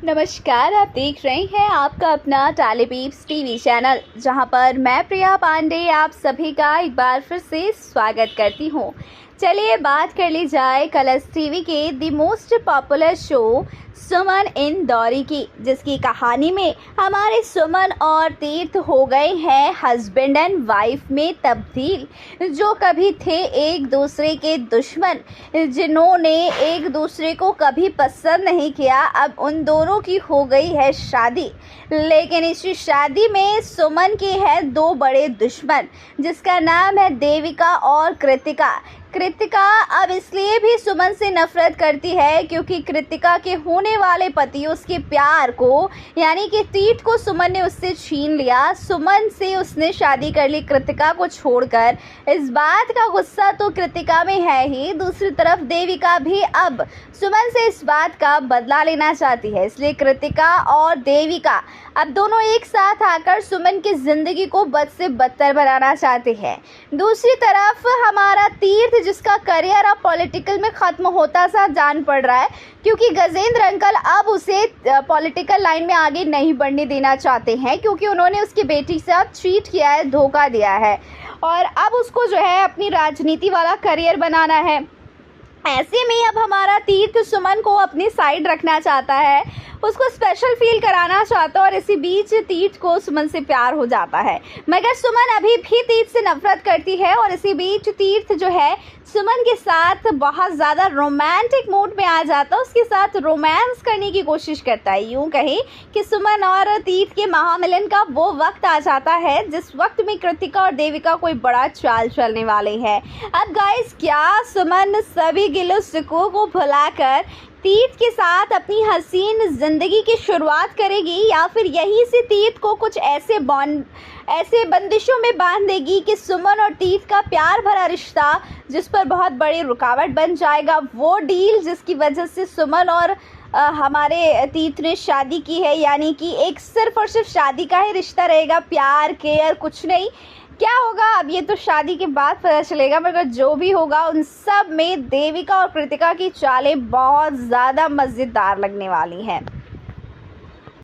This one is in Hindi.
नमस्कार, आप देख रहे हैं आपका अपना टेलीपीप्स टीवी चैनल, जहां पर मैं प्रिया पांडे आप सभी का एक बार फिर से स्वागत करती हूं। चलिए बात कर ली जाए कलर्स टीवी के द मोस्ट पॉपुलर शो सुमन इन दौरी की, जिसकी कहानी में हमारे सुमन और तीर्थ हो गए हैं हस्बैंड एंड वाइफ में तब्दील। जो कभी थे एक दूसरे के दुश्मन, जिन्होंने एक दूसरे को कभी पसंद नहीं किया, अब उन दोनों की हो गई है शादी। लेकिन इसी शादी में सुमन के हैं दो बड़े दुश्मन, जिसका नाम है देविका और कृतिका। कृतिका अब इसलिए भी सुमन से नफरत करती है क्योंकि कृतिका के होने वाले पति उसके प्यार को यानी कि तीर्थ को सुमन ने उससे छीन लिया। सुमन से उसने शादी कर ली कृतिका को छोड़कर। इस बात का गुस्सा तो कृतिका में है ही, दूसरी तरफ देविका भी अब सुमन से इस बात का बदला लेना चाहती है। इसलिए कृतिका और देविका अब दोनों एक साथ आकर सुमन की जिंदगी को बद से बदतर बनाना चाहते हैं। दूसरी तरफ हमारा तीर्थ, जिसका करियर अब पॉलिटिकल में ख़त्म होता सा जान पड़ रहा है क्योंकि गजेंद्र अंकल अब उसे पॉलिटिकल लाइन में आगे नहीं बढ़ने देना चाहते हैं, क्योंकि उन्होंने उसकी बेटी से अब चीट किया है, धोखा दिया है और अब उसको जो है अपनी राजनीति वाला करियर बनाना है। ऐसे में अब हमारा तीर्थ सुमन को अपनी साइड रखना चाहता है, उसको स्पेशल फील कराना चाहता है और इसी बीच तीर्थ को सुमन से प्यार हो जाता है। मगर सुमन अभी भी तीर्थ से नफरत करती है और इसी बीच तीर्थ जो है सुमन के साथ बहुत ज़्यादा रोमांटिक मूड में आ जाता है, उसके साथ रोमांस करने की कोशिश करता है। यूँ कहें कि सुमन और तीर्थ के महामिलन का वो वक्त आ जाता है जिस वक्त में कृतिका और देविका कोई बड़ा चाल चलने वाले हैं। अब गाइस, क्या सुमन सभी गिलो शिकवों को भुलाकर तीर्थ के साथ अपनी हसीन जिंदगी की शुरुआत करेगी, या फिर यहीं से तीर्थ को कुछ ऐसे बंदिशों में बांध देगी कि सुमन और तीर्थ का प्यार भरा रिश्ता जिस पर बहुत बड़ी रुकावट बन जाएगा, वो डील जिसकी वजह से सुमन और हमारे तीर्थ ने शादी की है, यानी कि एक सिर्फ और सिर्फ शादी का ही रिश्ता रहेगा, प्यार केयर कुछ नहीं। क्या होगा अब ये तो शादी के बाद पता चलेगा, मगर जो भी होगा उन सब में देविका और कृतिका की चालें बहुत ज़्यादा मज़ेदार लगने वाली हैं।